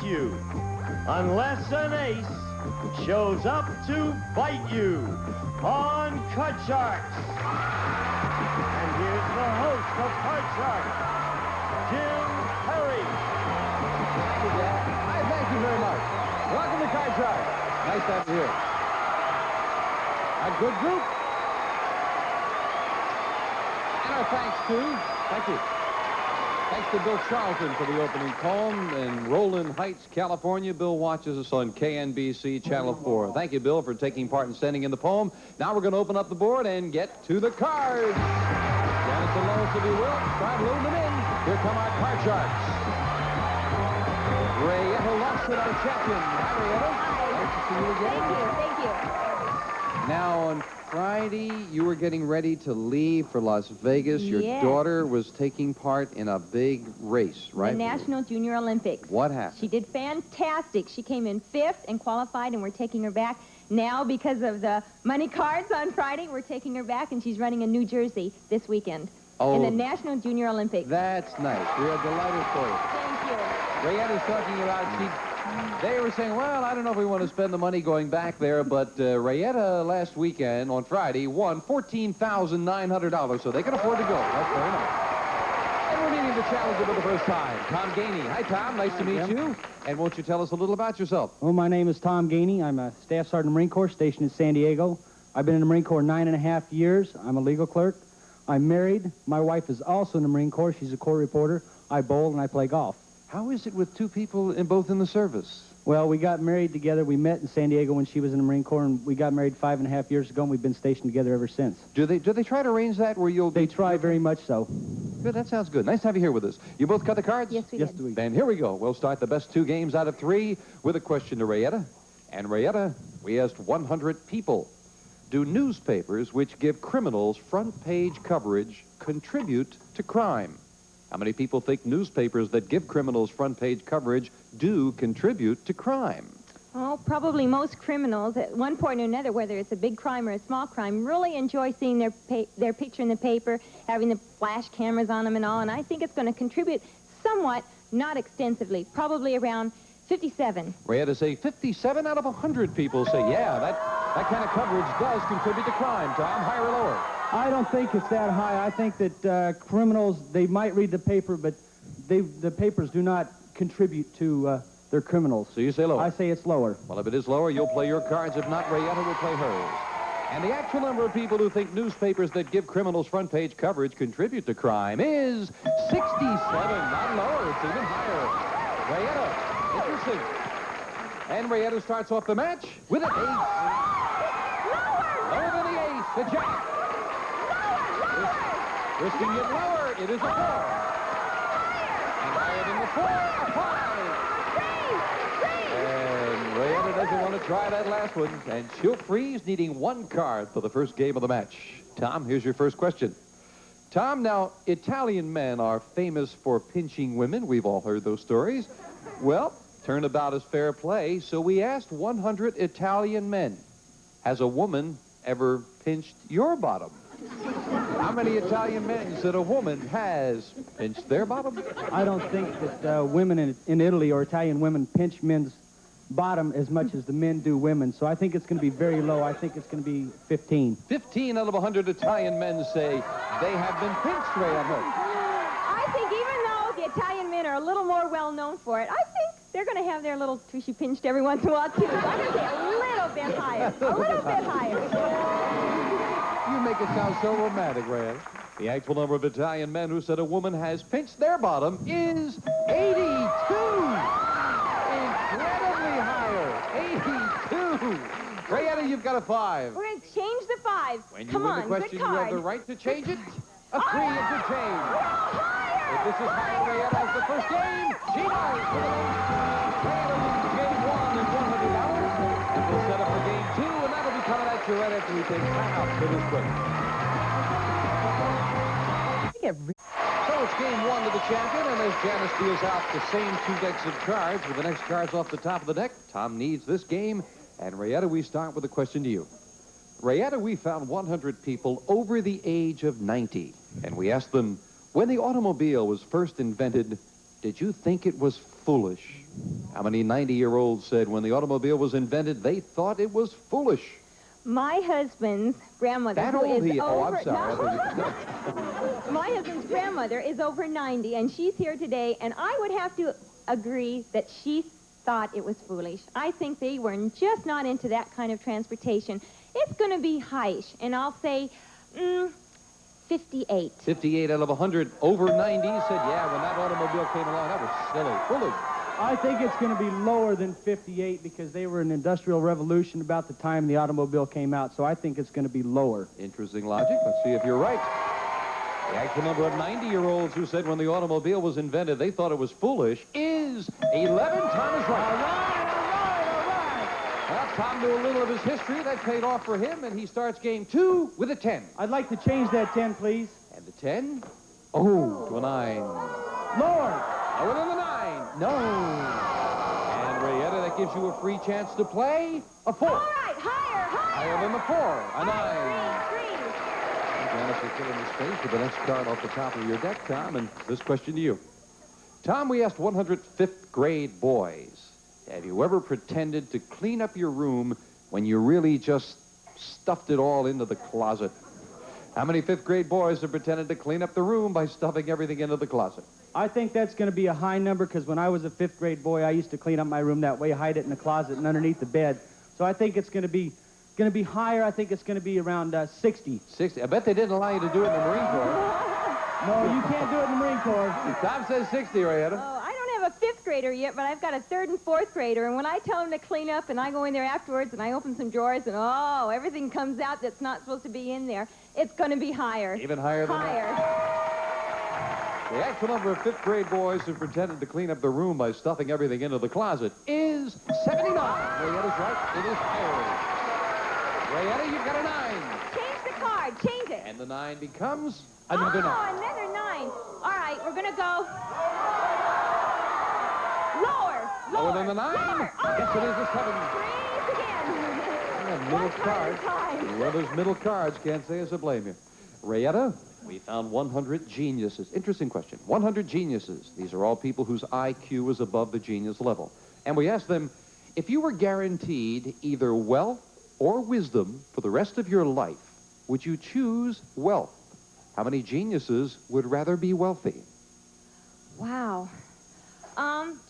you unless an ace shows up to bite you on Card Sharks. And here's the host of Card Sharks, Jim Perry. Thank you very much. Welcome to Card Sharks. Nice to have you here. A good group. And our thanks to Bill Charlton for the opening poem in Roland Heights, California. Bill watches us on KNBC Channel 4. Thank you, Bill, for taking part in sending in the poem. Now we're going to open up the board and get to the cards. Janice and Lois, if you will, start loading them in. Here come our Card Sharks. Rayetta Lawson, our champion. Hi, Rayetta. Nice to see you again. Thank you. Now, on Friday, you were getting ready to leave for Las Vegas. Your Yes. daughter was taking part in a big race, right? The National Junior Olympics. What happened? She did fantastic. She came in 5th and qualified, and we're taking her back. Now, because of the money cards on Friday, we're taking her back, and she's running in New Jersey this weekend in the National Junior Olympics. That's nice. We are delighted for you. Thank you. Rayetta's talking about they were saying, well, I don't know if we want to spend the money going back there, but Rayetta last weekend on Friday won $14,900, so they can afford to go. That's very nice. And we're meeting the challenger for the first time, Tom Gainey. Hi, Tom. Nice to meet you. And won't you tell us a little about yourself? Well, my name is Tom Gainey. I'm a Staff Sergeant in the Marine Corps stationed in San Diego. I've been in the Marine Corps 9.5 years. I'm a legal clerk. I'm married. My wife is also in the Marine Corps. She's a court reporter. I bowl and I play golf. How is it with two people both in the service? Well, we got married together. We met in San Diego when she was in the Marine Corps, and we got married 5.5 years ago, and we've been stationed together ever since. Do they try to arrange that where you'll... They try very much so. Good, that sounds good. Nice to have you here with us. You both cut the cards? Yes, we Yes, did. we. Then here we go. We'll start the best 2 games out of 3 with a question to Rayetta. And Rayetta, we asked 100 people. Do newspapers which give criminals front-page coverage contribute to crime? How many people think newspapers that give criminals front-page coverage do contribute to crime? Oh, probably most criminals, at one point or another, whether it's a big crime or a small crime, really enjoy seeing their picture in the paper, having the flash cameras on them and all, and I think it's going to contribute somewhat, not extensively, probably around 57. Rayetta say 57 out of 100 people say, yeah, that kind of coverage does contribute to crime. Tom, higher or lower? I don't think it's that high. I think that criminals, they might read the paper, but the papers do not contribute to their criminals. So you say lower? I say it's lower. Well, if it is lower, you'll play your cards. If not, Rayetta will play hers. And the actual number of people who think newspapers that give criminals front-page coverage contribute to crime is 67. Not lower. It's even higher. Rayetta, interesting. And Rayetta starts off the match with an ace. Lower than the ace. The jack. Risking it lower, it is a 4. And higher than the 4, a 5. And Rayetta doesn't want to try that last one. And she'll freeze, needing 1 card for the first game of the match. Tom, here's your first question. Tom, now, Italian men are famous for pinching women. We've all heard those stories. Well, turnabout is fair play, so we asked 100 Italian men, has a woman ever pinched your bottom? How many Italian men said a woman has pinched their bottom? I don't think that women in Italy or Italian women pinch men's bottom as much as the men do women, so I think it's going to be very low. I think it's going to be 15. 15 out of 100 Italian men say they have been pinched, Rayetta. I think even though the Italian men are a little more well-known for it, I think they're going to have their little tushy pinched every once in a while, too. So I'm going to say a little bit higher. A little bit higher. You make it sound so romantic, Rayetta. The actual number of Italian men who said a woman has pinched their bottom is 82. Incredibly higher. 82. Rayetta, you've got a 5. We're going to change the 5. When you Come win on, the question, good you card. have the right to change it. A 3 is the change. Higher! If this is higher, Rayetta has the first game. She does. Rayetta wins game 1 and $100. And we'll set up for game 2, and that'll be coming at you right after we take time out for this break. So it's game 1 to the champion, and as Janice deals out the same 2 decks of cards with the next cards off the top of the deck, Tom needs this game. And Rayetta, we start with a question to you. Rayetta, we found 100 people over the age of 90, and we asked them, when the automobile was first invented, did you think it was foolish How many 90-year-olds said when the automobile was invented, they thought it was foolish? My husband's grandmother, That who old is he... Oh, I'm over... sorry. I No. thought you- My husband's grandmother is over 90, and she's here today, and I would have to agree that she thought it was foolish. I think they were just not into that kind of transportation. It's going to be height, and I'll say 58. 58 out of 100 over 90 said, yeah, when that automobile came along, that was silly, foolish. I think it's going to be lower than 58 because they were in Industrial Revolution about the time the automobile came out, so I think it's going to be lower. Interesting logic. Let's see if you're right. The actual number of 90-year-olds who said when the automobile was invented, they thought it was foolish is 11. Tom is right. Well, Tom knew a little of his history. That paid off for him, and he starts game 2 with a 10. I'd like to change that 10, please. And the 10? Oh, to a 9. Lower. Lower than the 9. No. And Rayetta, that gives you a free chance to play a 4. All right, higher. Higher than the 4. A 9. Three. Janice will fill in the space with the next card off the top of your deck, Tom, and this question to you. Tom, we asked 100 fifth grade boys, have you ever pretended to clean up your room when you really just stuffed it all into the closet? How many fifth grade boys have pretended to clean up the room by stuffing everything into the closet? I think that's going to be a high number because when I was a 5th grade boy, I used to clean up my room that way, hide it in the closet and underneath the bed. So I think it's going to be higher. I think it's going to be around 60. 60. I bet they didn't allow you to do it in the Marine Corps. No, you can't do it in the Marine Corps. Tom says 60, Rayetta. Oh, I don't have a 5th grader yet, but I've got a 3rd and 4th grader, and when I tell him to clean up and I go in there afterwards and I open some drawers and, oh, everything comes out that's not supposed to be in there, it's going to be higher. Even higher than that? The actual number of 5th grade boys who pretended to clean up the room by stuffing everything into the closet is 79. Rayetta's right. It is higher. Rayetta, you've got a 9. Change the card. Change it. And the 9 becomes another 9. Another 9. All right, we're going to go lower. Lower than the 9? Lower. Yes, it is a 7. Freeze again. Yeah, middle One card cards. at a time. Whoever's middle cards can't say us a blame you. Rayetta, we found 100 geniuses. Interesting question. 100 geniuses. These are all people whose IQ is above the genius level. And we asked them, if you were guaranteed either wealth or wisdom for the rest of your life, would you choose wealth? How many geniuses would rather be wealthy? Wow.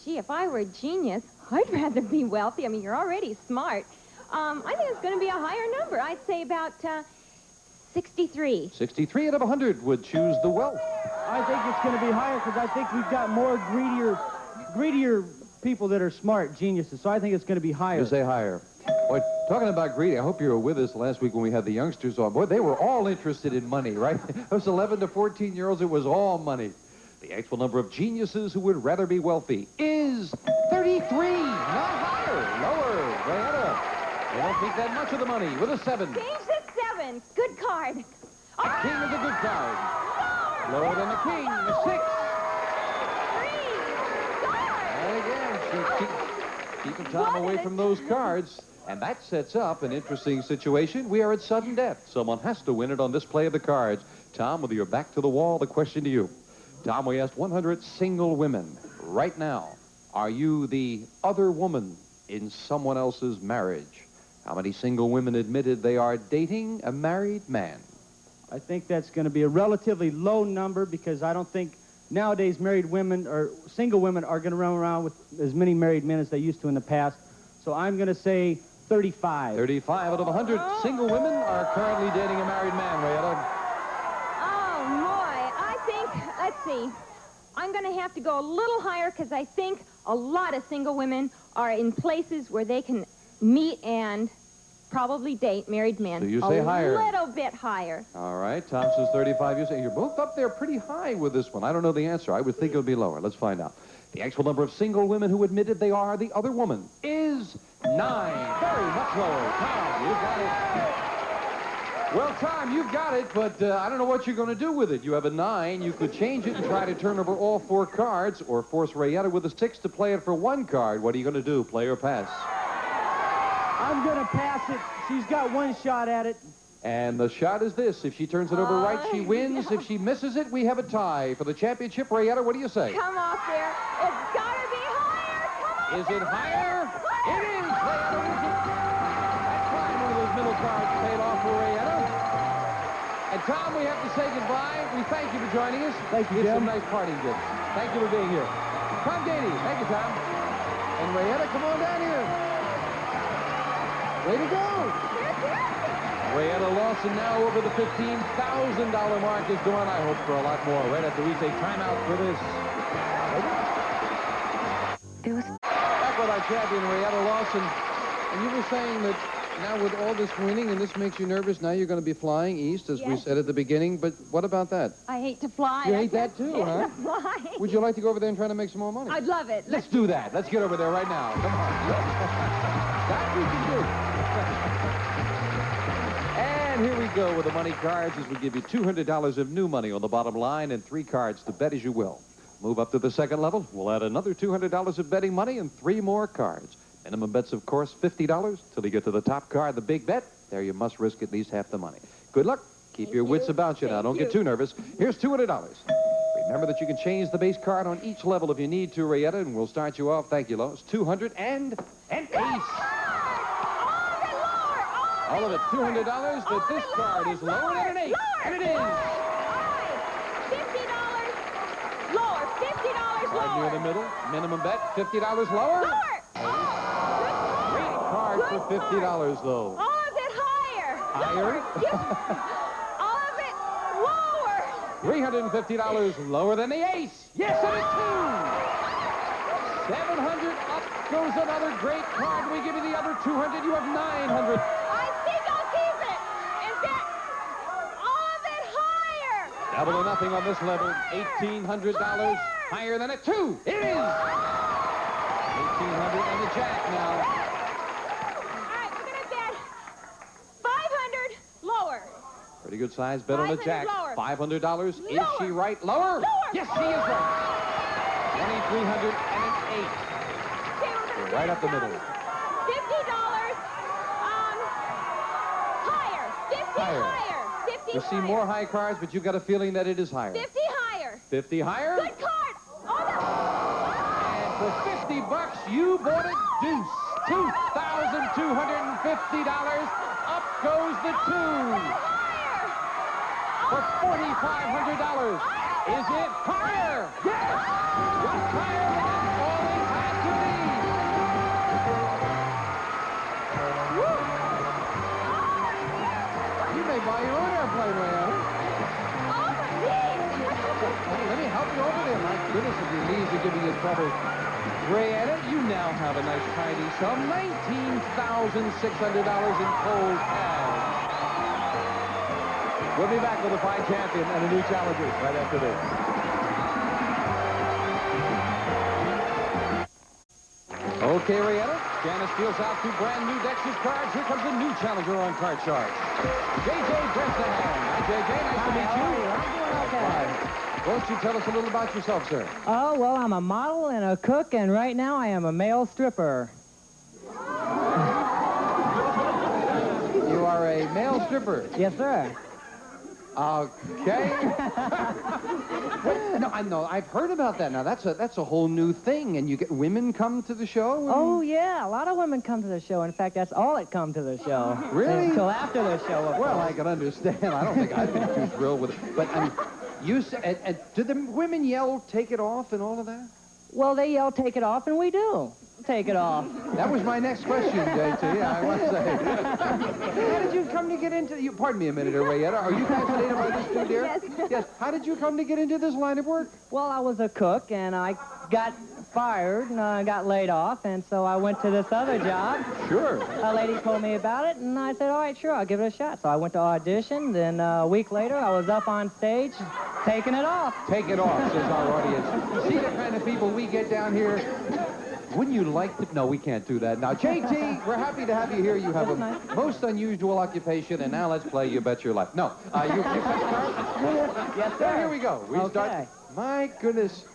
Gee, if I were a genius, I'd rather be wealthy. I mean, you're already smart. I think it's going to be a higher number. I'd say about 63. 63 out of 100 would choose the wealth. I think it's going to be higher because I think we've got more greedier people that are smart, geniuses. So I think it's going to be higher. You say higher. Boy, talking about greedy, I hope you were with us last week when we had the youngsters on. Boy, they were all interested in money, right? Those 11 to 14-year-olds, it was all money. The actual number of geniuses who would rather be wealthy is 33. Not higher. Lower. Rayetta. They don't think that much of the money with a 7. Change the 7. Good card. The king is a good card. Lower than the king, the 6. 3. And again, she's keeping Tom away from those cards. And that sets up an interesting situation. We are at sudden death. Someone has to win it on this play of the cards. Tom, with your back to the wall, the question to you. Tom, we asked 100 single women. Right now, are you the other woman in someone else's marriage? How many single women admitted they are dating a married man? I think that's going to be a relatively low number because I don't think nowadays married women or single women are going to run around with as many married men as they used to in the past. So I'm going to say 35. 35 out of 100 single women are currently dating a married man, Rayetta. Oh, boy. I think, let's see. I'm going to have to go a little higher because I think a lot of single women are in places where they can meet and probably date married men. So you say higher. A little bit higher. All right, Tom says 35. You say you're both up there pretty high with this one. I don't know the answer. I would think it would be lower. Let's find out. The actual number of single women who admitted they are the other woman is 9. Very much lower. Tom, you got it. Well, Tom, you've got it, but I don't know what you're going to do with it. You have a 9. You could change it and try to turn over all 4 cards or force Rayetta with a 6 to play it for 1 card. What are you going to do, play or pass? I'm going to pass it. She's got 1 shot at it. And the shot is this. If she turns it over right, she wins. If she misses it, we have a tie. For the championship, Rayetta, what do you say? Come off there. It's got to be higher. Come Is it higher? It is! Rayetta wins it. That time one of those middle cards paid off for Rayetta. And Tom, we have to say goodbye. We thank you for joining us. Thank you, Here's Jim. some nice parting gifts. Thank you for being here. Tom Gady. Thank you, Tom. And Rayetta, come on down here. Way to go. Rayetta Lawson now over the $15,000 mark is gone. I hope for a lot more. Right after we say timeout for this. Back with our champion, Rayetta Lawson. And you were saying that now with all this winning and this makes you nervous, now you're going to be flying east, as we Yes. said at the beginning. But what about that? I hate to fly. You I hate that can't too, huh? stand to fly. Would you like to go over there and try to make some more money? I'd love it. Let's do that. Let's get over there right now. Come on. That we can do. And here we go with the money cards as we give you $200 of new money on the bottom line and 3 cards to bet as you will. Move up to the second level. We'll add another $200 of betting money and 3 more cards. Minimum bets, of course, $50 till you get to the top card, the big bet. There you must risk at least half the money. Good luck. Keep your wits about you now. Don't get too nervous. Here's $200. Remember that you can change the base card on each level if you need to, Rayetta, and we'll start you off. Thank you, Lois. 200 and an ace. All of it, $200, but this card is lower than an 8. And it is. $50 lower. $50 Right near the lower. middle. Minimum bet, $50 lower. Lower. Great card for $50, though. All of it higher. Higher? All of it lower. $350 lower than the ace. Yes, and a 2. 700 up goes another great card. We give you the other 200. You have 900. I think I'll keep it. And bet all of it higher. Double or nothing on this level. $1,800 higher than a 2. It is. 1,800 and the jack now. All right, we're going to bet 500 lower. Pretty good size bet on the 500 jack. lower. $500. Is Lower. she right? Lower? Lower. Yes, she is right. 2,300 and an 8. Okay, we're going to Right up the middle. $50 higher. 50 Higher. higher. 50 You higher. see more high cards, but you've got a feeling that it is higher. 50 higher. 50 higher. Good card. Oh, And for $50, you bought a deuce. $2,250. Up goes the 2. For $4,500. Is it higher? Yes! Just higher than it always had to be. You may buy your own airplane, Rayetta. Let me help you over there. My goodness, if your knees are giving you trouble. Rayetta, you now have a nice tidy sum. $19,600 in cold cash. We'll be back with a fine champion and a new challenger right after this. Okay, Rayetta. Janice deals out 2 brand new Dexter's cards. Here comes a new challenger on Card Shark. J.J. Bresnahan. Hi, J.J. Nice to meet you. I'm doing okay. Hi. Won't you tell us a little about yourself, sir? Oh, well, I'm a model and a cook, and right now I am a male stripper. You are a male stripper. Yes, sir. Okay. Wait, no, I know. I've heard about that. Now that's a whole new thing. And you get women come to the show. Oh, yeah, a lot of women come to the show. In fact, that's all that come to the show. Really? Until after the show, of Well, course. I can understand. I don't think I'd be too thrilled with it. But you said, do the women yell, "Take it off," and all of that? Well, they yell, "Take it off," and we do. Take it off. That was my next question, JT. I want to say. How did you come to get into? Pardon me a minute, Rayetta. Are you fascinated by this too, dear? Yes. Yes. How did you come to get into this line of work? Well, I was a cook, and I got fired, and I got laid off, and so I went to this other job. Sure. A lady told me about it, and I said, all right, sure, I'll give it a shot. So I went to audition, then a week later, I was up on stage taking it off. Take it off, says our audience. See the kind of people we get down here? Wouldn't you like to? No, we can't do that. Now, JT, we're happy to have you here. You have a most unusual occupation, and now let's play You Bet Your Life. No, you start? Yes, So sir. here we go. We Okay. start. My goodness.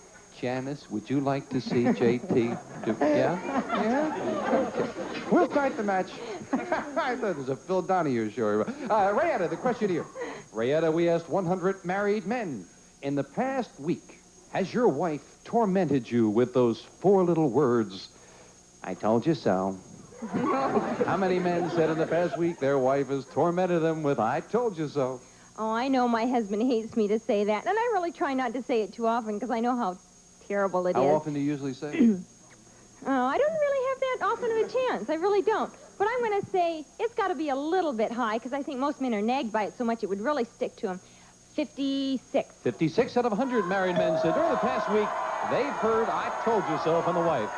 Janice, would you like to see JT do? Yeah? Yeah? Okay. We'll start the match. I thought it was a Phil Donahue show. Rayetta, the question here. Rayetta, we asked 100 married men. In the past week, has your wife tormented you with those 4 little words, I told you so. How many men said in the past week their wife has tormented them with "I told you so"? Oh, I know my husband hates me to say that, and I really try not to say it too often because I know how terrible it is. How often do you usually say it? Oh, I don't really have that often of a chance. I really don't. But I'm going to say it's got to be a little bit high because I think most men are nagged by it so much it would really stick to them. 56. 56 out of 100 married men said during the past week they've heard "I told you so" from the wife.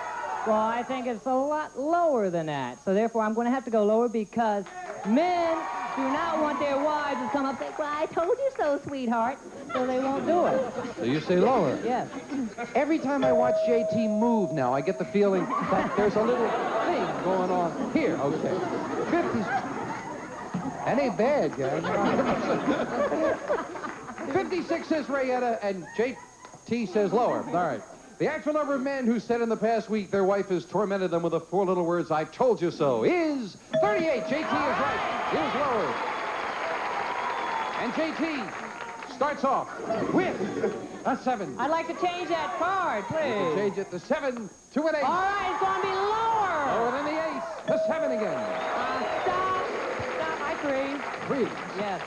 Well, I think it's a lot lower than that. So therefore, I'm going to have to go lower because men do not want their wives to come up and say, "Well, I told you so, sweetheart." So they won't do it. So you say lower. Yes. Every time I watch JT move now, I get the feeling that there's a little thing going on here. Okay. 50. That ain't bad, guys. 56 says Rayetta, and JT says lower. All right. The actual number of men who said in the past week their wife has tormented them with the 4 little words "I told you so" is 38. JT is right. It is lower. And JT starts off with a 7. I'd like to change that card, You can please. change it to 7 to an 8. All right, it's going to be lower. Lower than the 8. The 7 again. Stop. Stop. I agree. 3. Yes.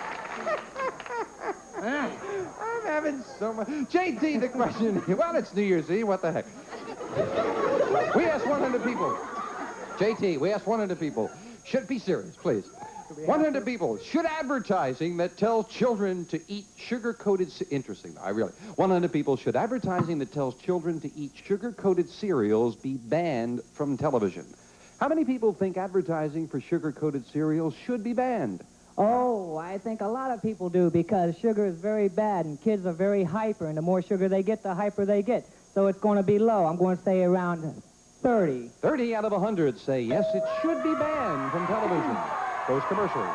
I'm having so much. JT, the question. Well, it's New Year's Eve. What the heck? We asked 100 people. JT, we asked 100 people. Should be serious, please. 100 people. Should advertising that tells children to eat sugar-coated... Interesting, I really... 100 people. Should advertising that tells children to eat sugar-coated cereals be banned from television? How many people think advertising for sugar-coated cereals should be banned? Oh, I think a lot of people do because sugar is very bad and kids are very hyper, and the more sugar they get, the hyper they get. So it's going to be low. I'm going to say around 30. 30 out of 100 say yes, it should be banned from television. Those commercials.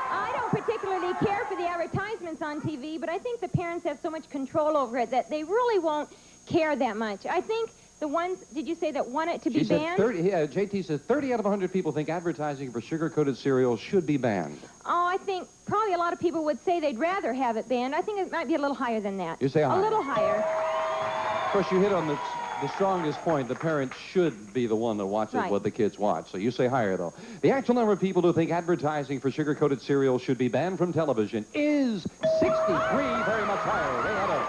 I don't particularly care for the advertisements on TV, but I think the parents have so much control over it that they really won't care that much. I think the ones, did you say that want it to be She said banned? 30, yeah, JT says 30 out of 100 people think advertising for sugar-coated cereals should be banned. Oh, I think probably a lot of people would say they'd rather have it banned. I think it might be a little higher than that. You say higher. A little higher. Of course, you hit on the strongest point. The parent should be the one that watches Right. what the kids watch. So you say higher, though. The actual number of people who think advertising for sugar-coated cereals should be banned from television is 63, very much higher. Rayetta.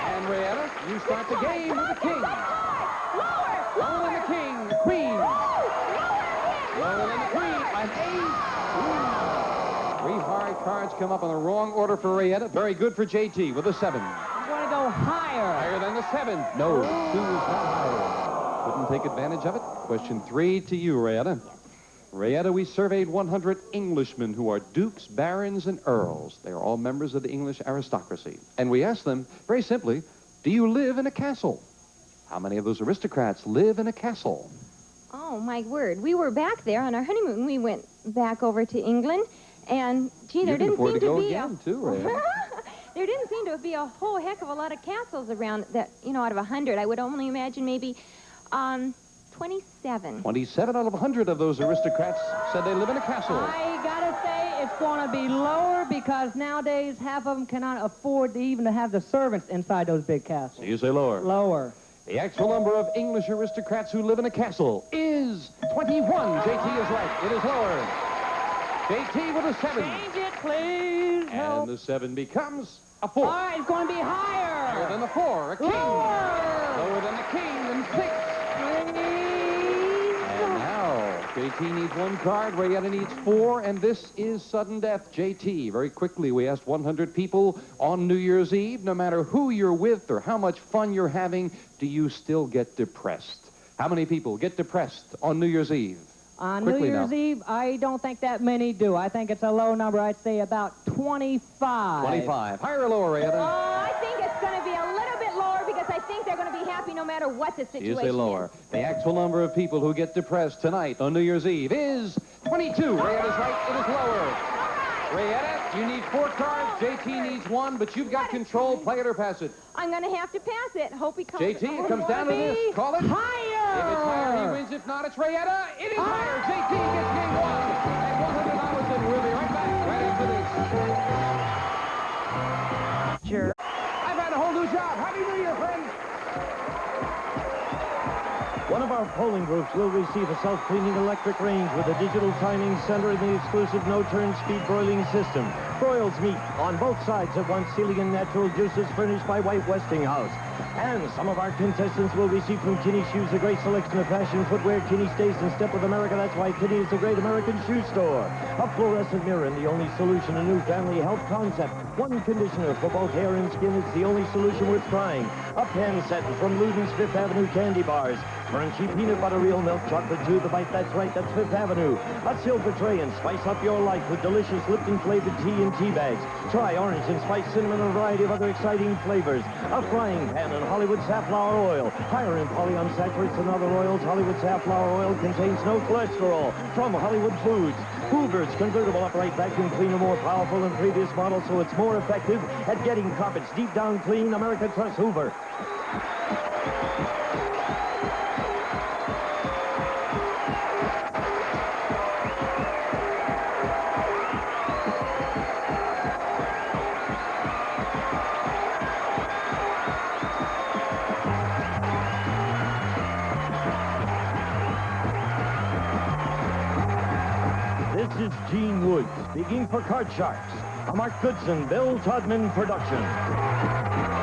And Rayetta, you start the game with the king. Lower than the king, the queen. Lower than the queen, an 8. 3 hard cards come up in the wrong order for Rayetta. Very good for JT with a 7. I'm going to go higher. Higher than the 7. No, 2 is not higher. Couldn't take advantage of it. Question 3 to you, Rayetta. Rayetta, we surveyed 100 Englishmen who are dukes, barons, and earls. They are all members of the English aristocracy. And we asked them, very simply, do you live in a castle? How many of those aristocrats live in a castle? Oh, my word. We were back there on our honeymoon. We went back over to England, and, gee, there You can didn't afford seem to to go be again, too, Rayetta. There didn't seem to be a whole heck of a lot of castles around that, you know, out of 100. I would only imagine maybe 27. 27 out of 100 of those aristocrats said they live in a castle. I got to say it's going to be lower because nowadays half of them cannot afford to even to have the servants inside those big castles. You say lower. Lower. The actual number of English aristocrats who live in a castle is 21. JT is right. It is lower. JT with a 7. Change it, please. Help. And the 7 becomes a 4. All right, it's going to be higher. Higher than the 4. A king. Lower. Lower than the king and 6. Please. And now, JT needs 1 card. Rayetta needs 4. And this is sudden death. JT, very quickly, we asked 100 people on New Year's Eve, no matter who you're with or how much fun you're having, do you still get depressed? How many people get depressed on New Year's Eve? On Quickly New Year's now. Eve, I don't think that many do. I think it's a low number. I'd say about 25. 25. Higher or lower, Oh, Rayetta? I think it's going to be a little bit lower because I think they're going to be happy no matter what the situation You say lower. is. The actual number of people who get depressed tonight on New Year's Eve is 22. Rayetta's right. It is lower. Rayetta, you need 4 cards. JT needs 1, but you've got control. Play it or pass it. I'm going to have to pass it. Hope he calls JT, it comes down to this. Call it. Higher. If it's higher, he wins. If not, it's Rayetta. It is higher. JT gets game 1 at $100, and we'll be right back right after this. Sure. I've had a whole new job. Happy New Year, friends. One of our our polling groups will receive a self-cleaning electric range with a digital timing center and the exclusive no-turn speed broiling system. Broils meat on both sides at once, sealing in natural juices furnished by White Westinghouse. And some of our contestants will receive from Kinney Shoes a great selection of fashion footwear. Kinney stays in step with America. That's why Kinney is the great American shoe store. A fluorescent mirror and the only solution, a new family health concept. One conditioner for both hair and skin. It's the only solution worth trying. A pen set from Luden's Fifth Avenue candy bars. Crunchy peanut butter, real milk chocolate to the bite. That's right, that's Fifth Avenue. A silver tray and spice up your life with delicious Lipton flavored tea and tea bags. Try orange and spice cinnamon and a variety of other exciting flavors. A frying pan and Hollywood safflower oil. Higher in polyunsaturates than other oils, Hollywood safflower oil contains no cholesterol. From Hollywood Foods. Hoover's convertible upright vacuum cleaner, more powerful than previous models, so it's more effective at getting carpets deep down clean. America trusts Hoover. This is Gene Wood speaking for Card Sharks, a Mark Goodson, Bill Todman production.